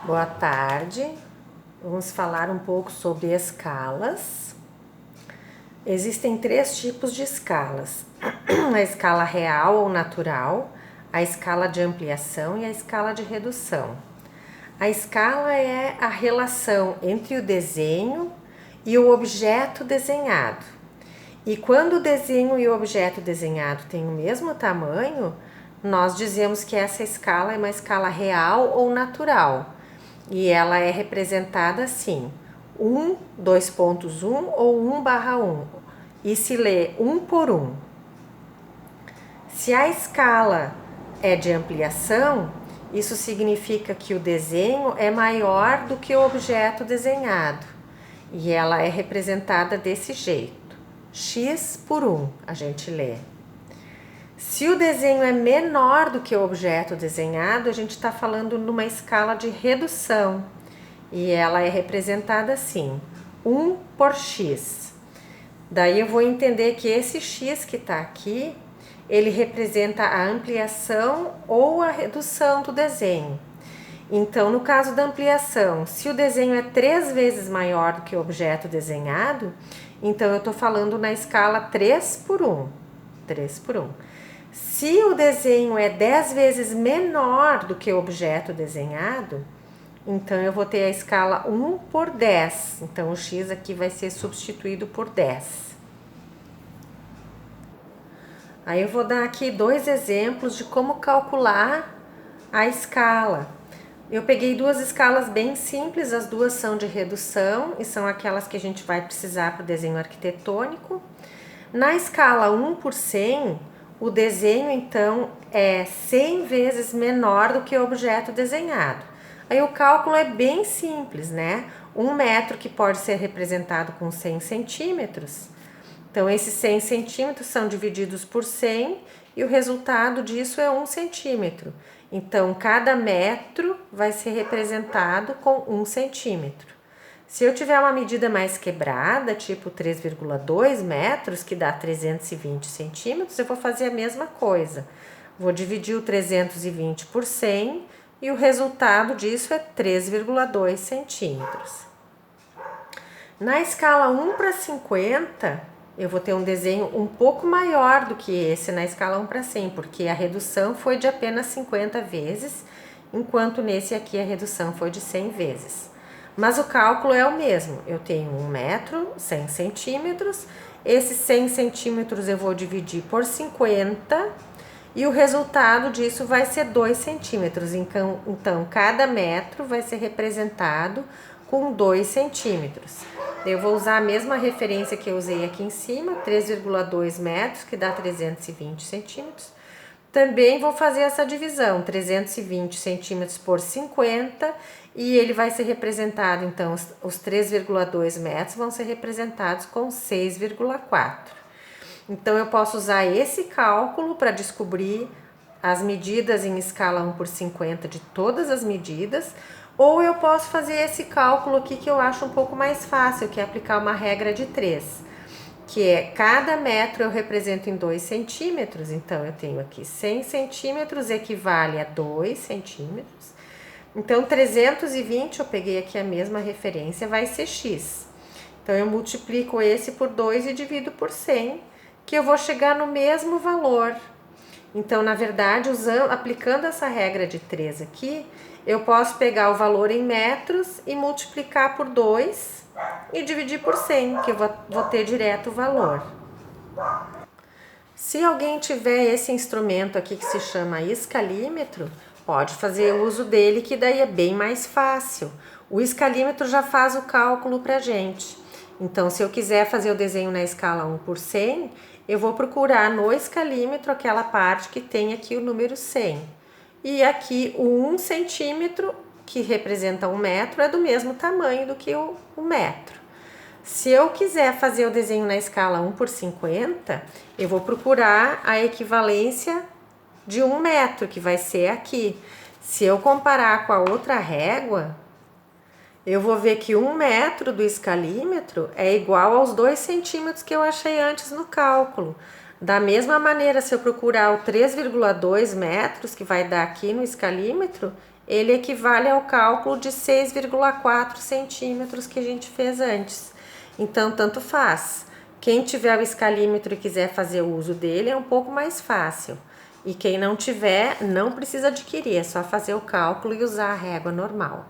Boa tarde, vamos falar um pouco sobre escalas. Existem 3 tipos de escalas: a escala real ou natural, a escala de ampliação e a escala de redução. A escala é a relação entre o desenho e o objeto desenhado. E quando o desenho e o objeto desenhado têm o mesmo tamanho, nós dizemos que essa escala é uma escala real ou natural. E ela é representada assim: 1, 2.1 ou 1/1. E se lê 1 por 1. Se a escala é de ampliação, isso significa que o desenho é maior do que o objeto desenhado. E ela é representada desse jeito: x por 1, a gente lê. Se o desenho é menor do que o objeto desenhado, a gente está falando numa escala de redução. E ela é representada assim: 1 por x. Daí eu vou entender que esse x que está aqui, ele representa a ampliação ou a redução do desenho. Então, no caso da ampliação, se o desenho é 3 vezes maior do que o objeto desenhado, então eu estou falando na escala 3 por 1. 3 por 1. Se o desenho é 10 vezes menor do que o objeto desenhado, então eu vou ter a escala 1 por 10. Então o x aqui vai ser substituído por 10. Aí eu vou dar aqui 2 exemplos de como calcular a escala. Eu peguei 2 escalas bem simples, as duas são de redução e são aquelas que a gente vai precisar para o desenho arquitetônico. Na escala 1 por 100, o desenho então é 100 vezes menor do que o objeto desenhado. Aí o cálculo é bem simples, né? 1 metro que pode ser representado com 100 centímetros. Então esses 100 centímetros são divididos por 100 e o resultado disso é 1 centímetro. Então cada metro vai ser representado com 1 centímetro. Se eu tiver uma medida mais quebrada, tipo 3,2 metros, que dá 320 centímetros, eu vou fazer a mesma coisa. Vou dividir o 320 por 100 e o resultado disso é 3,2 centímetros. Na escala 1 para 50, eu vou ter um desenho um pouco maior do que esse na escala 1 para 100, porque a redução foi de apenas 50 vezes, enquanto nesse aqui a redução foi de 100 vezes. Mas o cálculo é o mesmo: eu tenho 1 metro, 100 centímetros, esses 100 centímetros eu vou dividir por 50 e o resultado disso vai ser 2 centímetros. Então, cada metro vai ser representado com 2 centímetros. Eu vou usar a mesma referência que eu usei aqui em cima, 3,2 metros, que dá 320 centímetros. Também vou fazer essa divisão, 320 centímetros por 50, e ele vai ser representado, então, os 3,2 metros vão ser representados com 6,4. Então, eu posso usar esse cálculo para descobrir as medidas em escala 1 por 50 de todas as medidas, ou eu posso fazer esse cálculo aqui que eu acho um pouco mais fácil, que é aplicar uma regra de 3. Que é cada metro eu represento em 2 centímetros, então eu tenho aqui 100 centímetros equivale a 2 centímetros. Então 320, eu peguei aqui a mesma referência, vai ser x. Então eu multiplico esse por 2 e divido por 100, que eu vou chegar no mesmo valor. Então, na verdade, aplicando essa regra de 3 aqui, eu posso pegar o valor em metros e multiplicar por 2 e dividir por 100, que eu vou ter direto o valor. Se alguém tiver esse instrumento aqui que se chama escalímetro, pode fazer uso dele, que daí é bem mais fácil. O escalímetro já faz o cálculo pra gente. Então, se eu quiser fazer o desenho na escala 1 por 100, eu vou procurar no escalímetro aquela parte que tem aqui o número 100. E aqui o 1 centímetro, que representa 1 metro, é do mesmo tamanho do que o metro. Se eu quiser fazer o desenho na escala 1 por 50, eu vou procurar a equivalência de 1 metro, que vai ser aqui. Se eu comparar com a outra régua, eu vou ver que 1 metro do escalímetro é igual aos 2 centímetros que eu achei antes no cálculo. Da mesma maneira, se eu procurar o 3,2 metros, que vai dar aqui no escalímetro, ele equivale ao cálculo de 6,4 centímetros que a gente fez antes. Então, tanto faz. Quem tiver o escalímetro e quiser fazer o uso dele, é um pouco mais fácil. E quem não tiver, não precisa adquirir, é só fazer o cálculo e usar a régua normal.